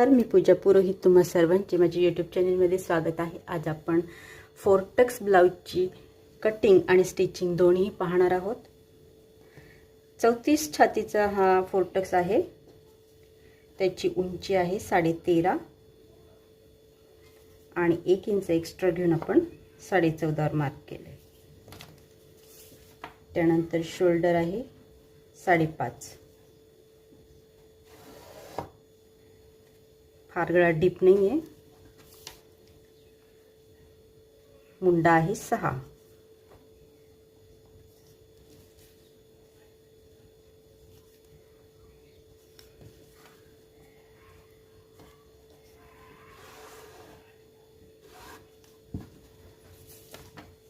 नमस्कार, मी पूजा पुरोहित. तुम्हा सर्वांचे माझ्या यूट्यूब चॅनलमध्ये स्वागत आहे. आज आपण फोरटक्स ब्लाऊजची कटिंग आणि स्टिचिंग दोन्ही पाहणार आहोत. 34 छातीचा हा फोरटक्स आहे. त्याची उंची आहे 13.5 आणि 1 इंच एक्स्ट्रा घेऊन आपण 14.5 वर मार्क केले. त्यानंतर शोल्डर आहे 5.5. फार गळा डीप नाही आहे. मुंडा आहे 6.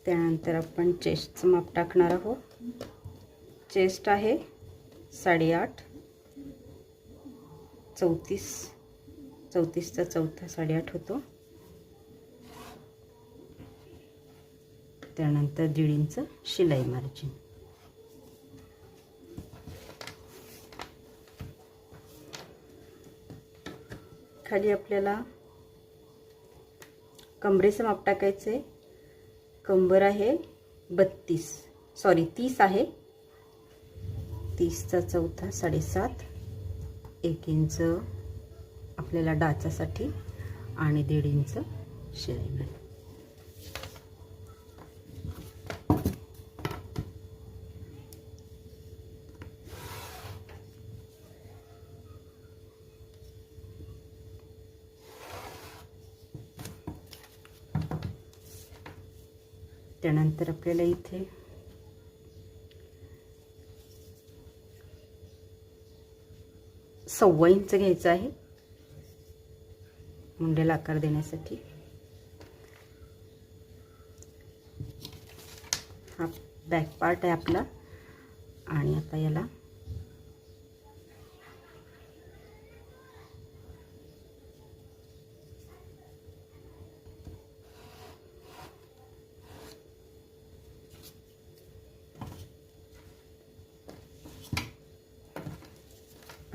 त्यानंतर आपण चेस्टचं माप टाकणार आहोत. चेस्ट आहे 8.5. 34चा चौथा 8.5 होतो. त्यानंतर 1.5 इंच शिलाई मार्जिन. खाली आपल्याला कमरेचं माप टाकायचं आहे. कंबर आहे 30 आहे. 30चा चौथा 7.5. 1 इंच आपल्याला डाचासाठी आणि 1.5 इंच शिलाई मार्जिन. त्यानंतर आपल्याला इथे सव्वा इंच घ्यायचं आहे मुंड्याला आकार देण्यासाठी. हा बॅक पार्ट आहे आपला. आणि आता याला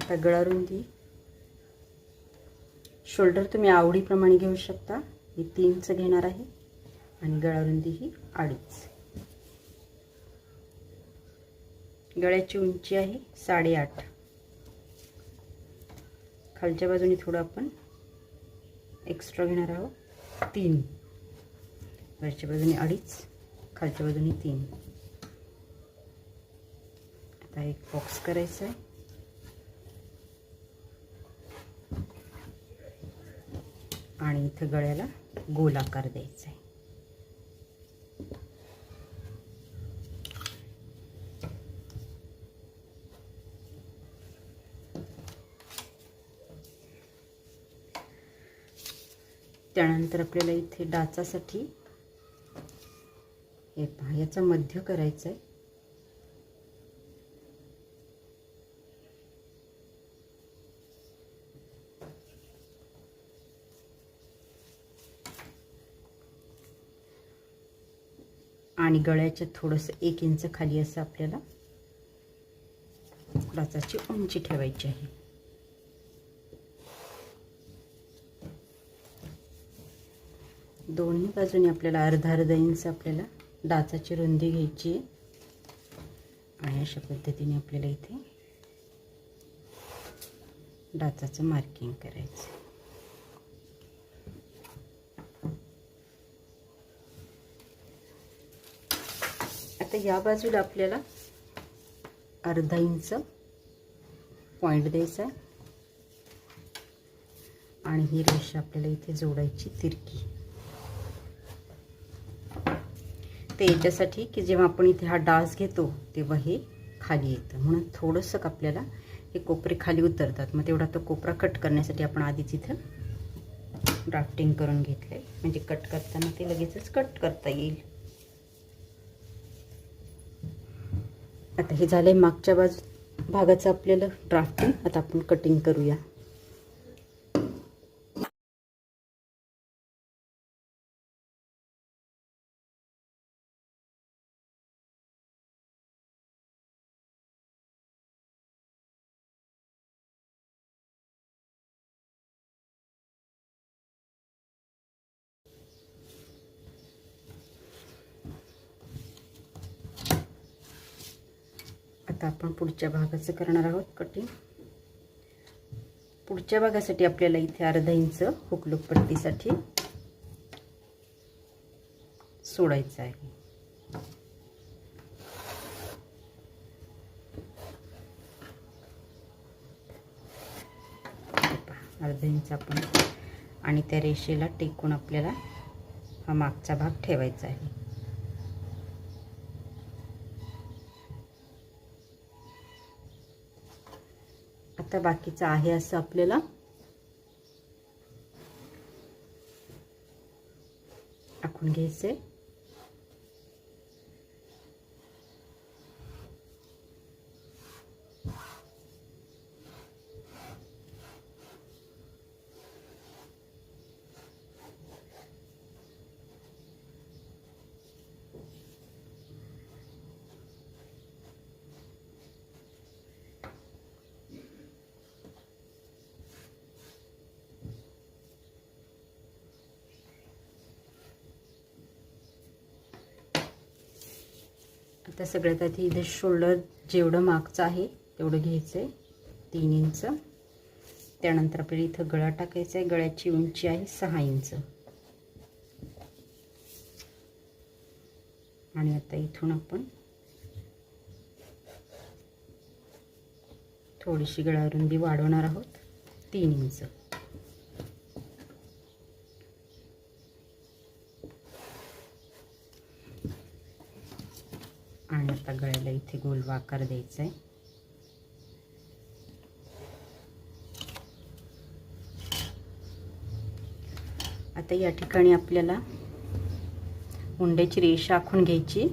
आता गळा रुंदी शोल्डर तुम्ही आवडीप्रमाणे घेऊ शकता. मी 3 इंच घेणार आहे आणि गळा रुंदी ही 2.5. गळ्याची उंची आहे 8.5. खालच्या बाजूने थोडं आपण एक्स्ट्रा घेणार आहोत 3. वरच्या बाजूने 2.5, खालच्या बाजूने 3. आता एक बॉक्स करायचा आहे. आणि इथं गळ्याला गोल आकार द्यायचा आहे. त्यानंतर आपल्याला इथे डाचासाठी हे पहा, याचा मध्य करायचा आहे. आणि गळ्याच्या थोडंसं 1 इंच खाली असं आपल्याला डाचाची उंची ठेवायची आहे. दोन्ही बाजूने आपल्याला अर्धा इंच आपल्याला डाचाची रुंदी घ्यायची आहे. आणि अशा पद्धतीने आपल्याला इथे डाचाचं मार्किंग करायचं. आता या बाजूला आपल्याला अर्धा इंच पॉइंट द्यायचा आहे आणि ही रेषा आपल्याला इथे जोडायची तिरकी. ते याच्यासाठी की जेव्हा आपण इथे हा डास घेतो तेव्हा हे खाली येतं, म्हणून थोडंसं आपल्याला हे कोपरे खाली उतरतात. मग तेवढा तो कोपरा कट करण्यासाठी आपण आधीच इथं ड्राफ्टिंग करून घेतलंय, म्हणजे कट करताना ते लगेचच कट करता येईल. आता हे झालंय मागच्या भागाचं आपल्याला ड्राफ्टिंग. आता आपण कटिंग करूया. आता आपण पुढच्या भागाचं करणार आहोत कटिंग. पुढच्या भागासाठी आपल्याला इथे अर्धा इंच हुकलूक पट्टीसाठी सोडायचं आहे. अर्धा इंच आपण आणि त्या रेषेला टेकून आपल्याला हा मागचा भाग ठेवायचा आहे. आता बाकीचं आहे असं आपल्याला आखून घ्यायचंय. आता सगळ्यात आधी इथे शोल्डर जेवढं मागचं आहे तेवढं घ्यायचं आहे 3 इंच. त्यानंतर आपल्याला इथं गळा टाकायचा आहे. गळ्याची उंची आहे 6 इंच. आणि आता इथून आपण थोडीशी गळारुंदी वाढवणार आहोत 3 इंच. आणि आता गळ्याला इथे गोल आकार द्यायचा आहे. आता या ठिकाणी आपल्याला मुंड्याची रेषा आखून घ्यायची.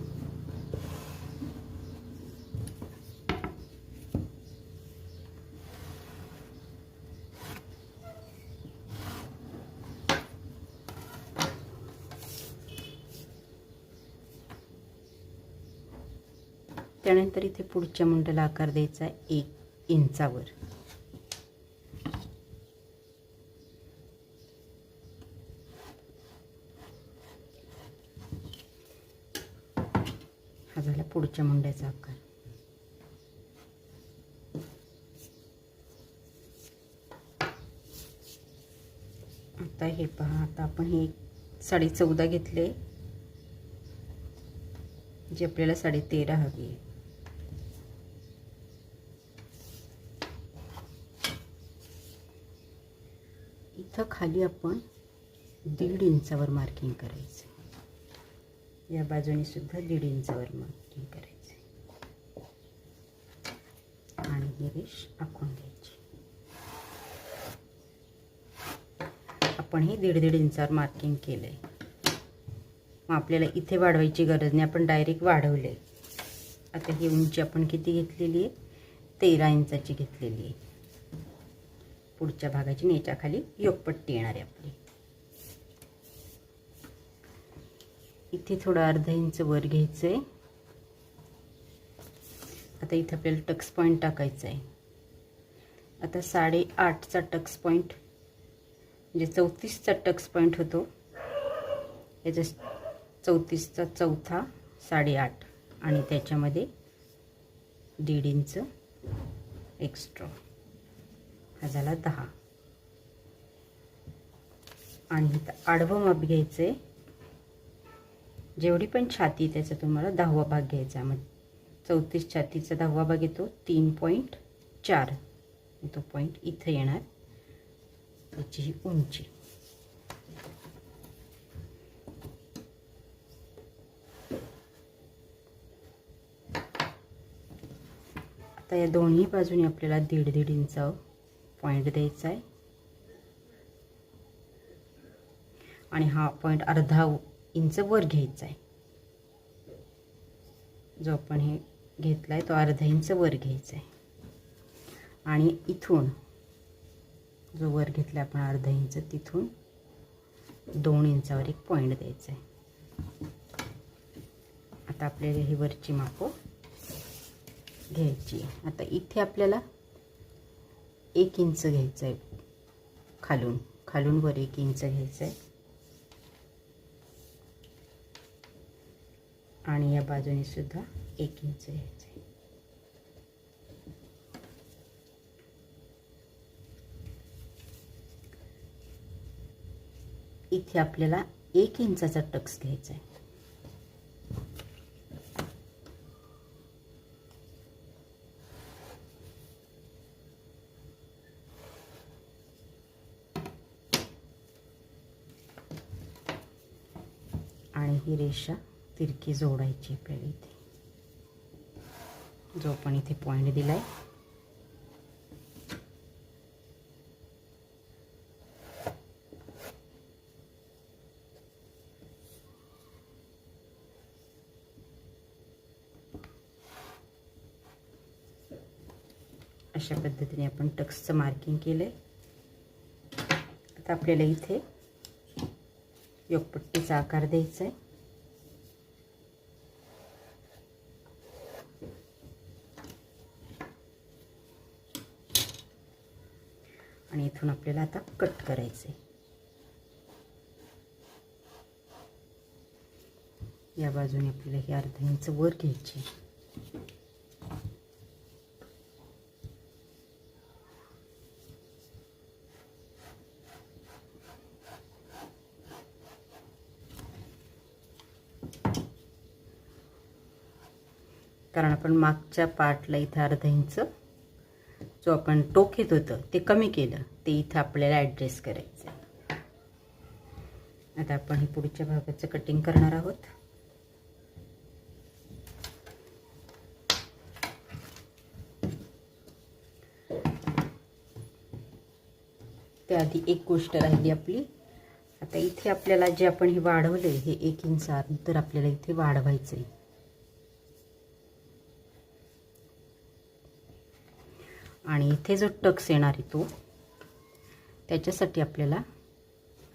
त्यानंतर इथे पुढच्या मुंड्याला आकार द्यायचा आहे 1 इंचावर. हा झाला पुढच्या मुंड्याचा आकार. आता हे पहा, आता आपण हे 14.5 घेतले, जे आपल्याला 13.5 हवी आहे. इथं खाली आपण 1.5 इंचावर मार्किंग करायचं. या बाजूने सुद्धा 1.5 इंचावर मार्किंग करायचं आणि ही रेष आखून घ्यायची. आपण हे 1.5 इंचावर मार्किंग केलंय. मग आपल्याला इथे वाढवायची गरज नाही, आपण डायरेक्ट वाढवले. आता ही उंची आपण किती घेतलेली आहे? 13 इंचाची घेतलेली आहे. पुढच्या भागाची नेच्याखाली योगपट्टी येणार आहे आपली. इथे थोडं अर्धा इंच वर घ्यायचंय. आता इथे आपल्याला टक्स पॉइंट टाकायचा आहे. आता 8.5चा टक्स पॉइंट म्हणजे 34चा टक्स पॉइंट होतो. याचा 34चा चौथा 8.5 आणि त्याच्यामध्ये 1.5 इंच एक्स्ट्रा. हा झाला 10. आणि इथं आडवं माप घ्यायचंय. जेवढी पण छाती त्याचा तुम्हाला 10वा भाग घ्यायचा. मग 34 छातीचा 10वा भाग येतो 3.4. तो पॉइंट इथे येणार. त्याची ही उंची. आता या दोन्ही बाजूने आपल्याला 1.5 इंच पॉइंट द्यायचा आहे. आणि हा पॉइंट अर्धा इंच वर घ्यायचा आहे. जो आपण हे घेतलाय तो अर्धा इंच वर घ्यायचा आहे. आणि इथून जो वर घेतला आपण अर्धा इंच, तिथून 2 इंचावर एक पॉइंट द्यायचा आहे. आता आपल्याला ही वरची मापं घ्यायची. आता इथे आपल्याला 1 इंच घ्यायचं आहे. खालून वर 1 इंच घ्यायचं आहे. आणि या बाजूने सुद्धा 1 इंच घ्यायचं आहे. इथे आपल्याला 1 इंचाचा टक्स घ्यायचा आहे. आणि ही रेषा तिरकी जोडायची आपल्याला इथे, जो आपण इथे पॉइंट दिलाय. अशा पद्धतीने आपण टक्सचं मार्किंग केलंय. आता आपल्याला इथे योगपट्टीचा आकार द्यायचा आहे. आणि इथून आपल्याला आता कट करायचं आहे. या बाजूने आपल्याला हे अर्धा इंच वर घ्यायची. कारण आपण मागच्या पार्टला इथं अर्धा इंच जो आपण टोक येत होतं ते कमी केलं, ते इथं आपल्याला ॲडजस्ट करायचं आहे. आता आपण हे पुढच्या भागाचं कटिंग करणार आहोत. त्याआधी एक गोष्ट राहिली आपली. आता इथे आपल्याला जे आपण हे वाढवलंय हे 1 इंच अंतर आपल्याला इथे वाढवायचं आहे. आणि इथे जो टक्स येणार आहे तो त्याच्यासाठी आपल्याला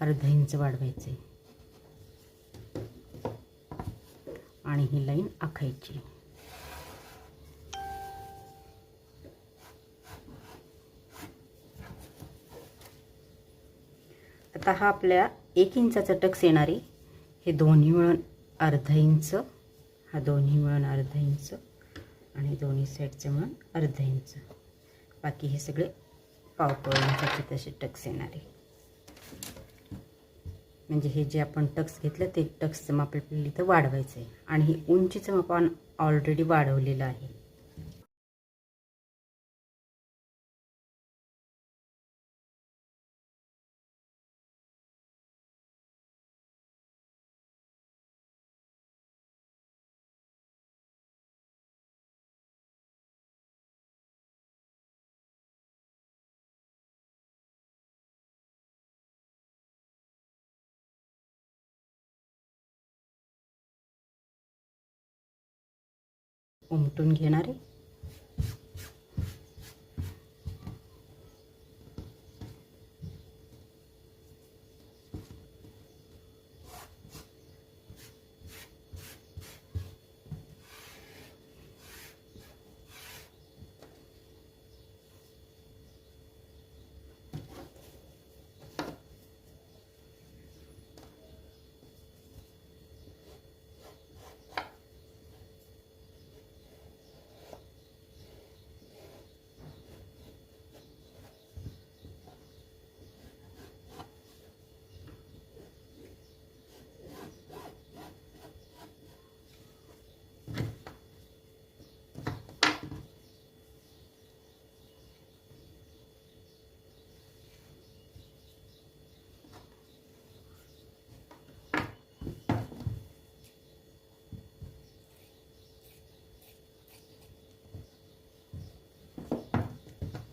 अर्धा इंच वाढवायचं आहे आणि ही लाईन आखायची. आता हा आपल्या 1 इंचाचा टक्स येणार आहे. हे दोन्ही मिळून अर्धा इंच, हा दोन्ही मिळून अर्धा इंच आणि दोन्ही साईडचे मिळून अर्धा इंच. बाकी हे सगळे पाव इंचाचे तसे टक्स येणार आहे. म्हणजे हे जे आपण टक्स घेतलं ते टक्सचं माप आपल्याला इथं वाढवायचं आहे. आणि ही उंचीचं माप आपण ऑलरेडी वाढवलेलं आहे. उमटून घेणार आहे.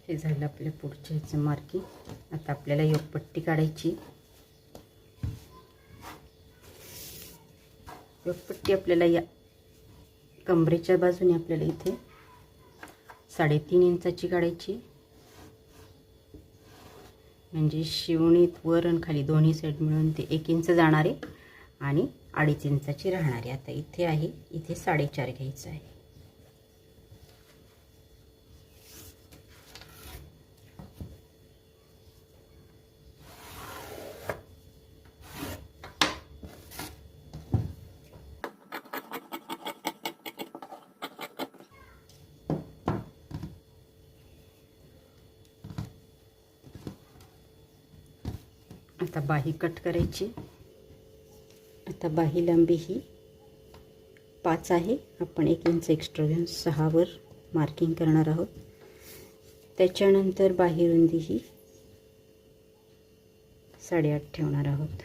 हे झालं आपल्या पुढच्या ह्याचं मार्किंग. आता आपल्याला योगपट्टी काढायची. योगपट्टी आपल्याला या कमरेच्या बाजूने आपल्याला इथे 3.5 इंचाची काढायची. म्हणजे शिवणीत वर आणि खाली दोन्ही साईड मिळून ते 1 इंच जाणार आहे आणि 2.5 इंचाची राहणार आहे. आता इथे आहे, इथे 4.5 घ्यायचं आहे. आता बाही कट करायची. आता बाही लांबी ही 5 आहे. आपण 1 इंच एक्स्ट्रा घेऊन 6 वर मार्किंग करणार आहोत. त्याच्यानंतर बाही रुंदी ही 8.5 ठेवणार आहोत.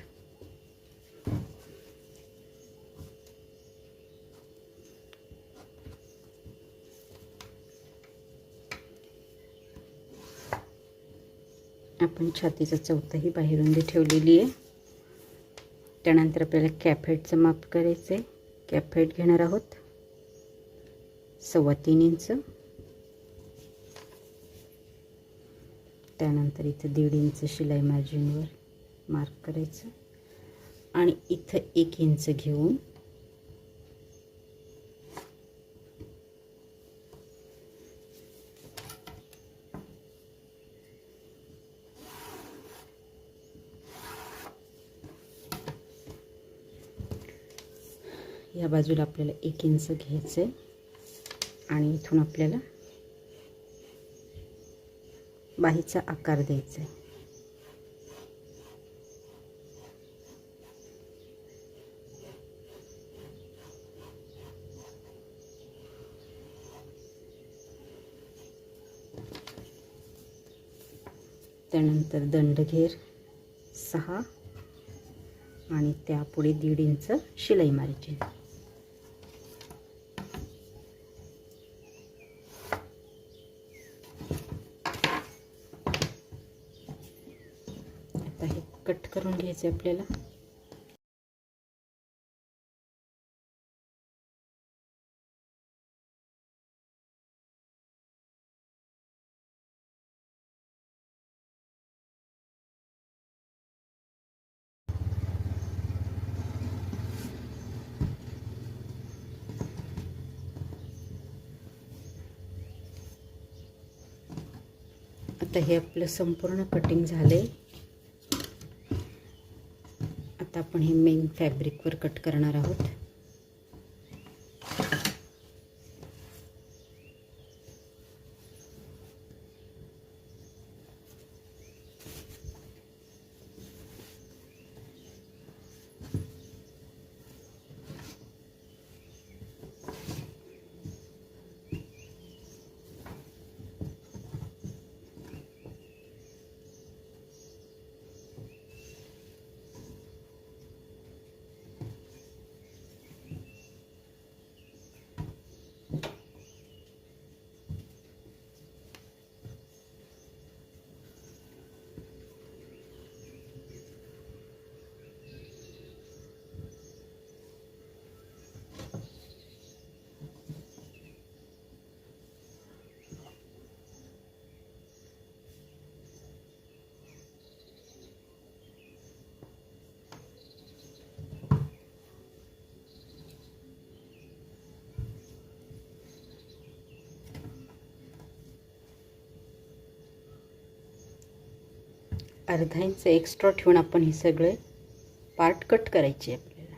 आपण छातीचा चौथाही बाही रुंदी ठेवलेली आहे. त्यानंतर आपल्याला कॅप हेडचं माप करायचं आहे. कॅप हेड घेणार आहोत 3.25 इंच. त्यानंतर इथं 1.5 इंच शिलाई मार्जिनवर मार्क करायचं आणि इथं 1 इंच घेऊन या बाजूला आपल्याला 1 इंच घ्यायचं आहे आणि इथून आपल्याला बाहीचा आकार द्यायचा आहे. त्यानंतर दंडघेर 6 आणि त्यापुढे 1.5 इंच शिलाई मार्जिन. आता हे कट करून घ्यायचे आपल्याला. आता हे आपलं संपूर्ण कटिंग झाले. आता आपण हे मेन फॅब्रिकवर कट करणार आहोत. अर्धा इंच एक्स्ट्रा ठेवून आपण हे सगळे पार्ट कट करायचे आपल्याला.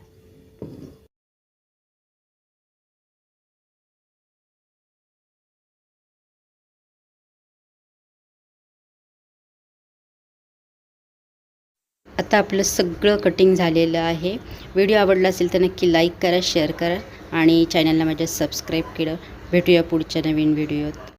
आता आपलं सगळं कटिंग झालेलं आहे. व्हिडिओ आवडला असेल तर नक्की लाईक करा, शेअर करा आणि चॅनलला माझ्या सबस्क्राईब केलं. भेटूया पुढच्या नवीन व्हिडिओत.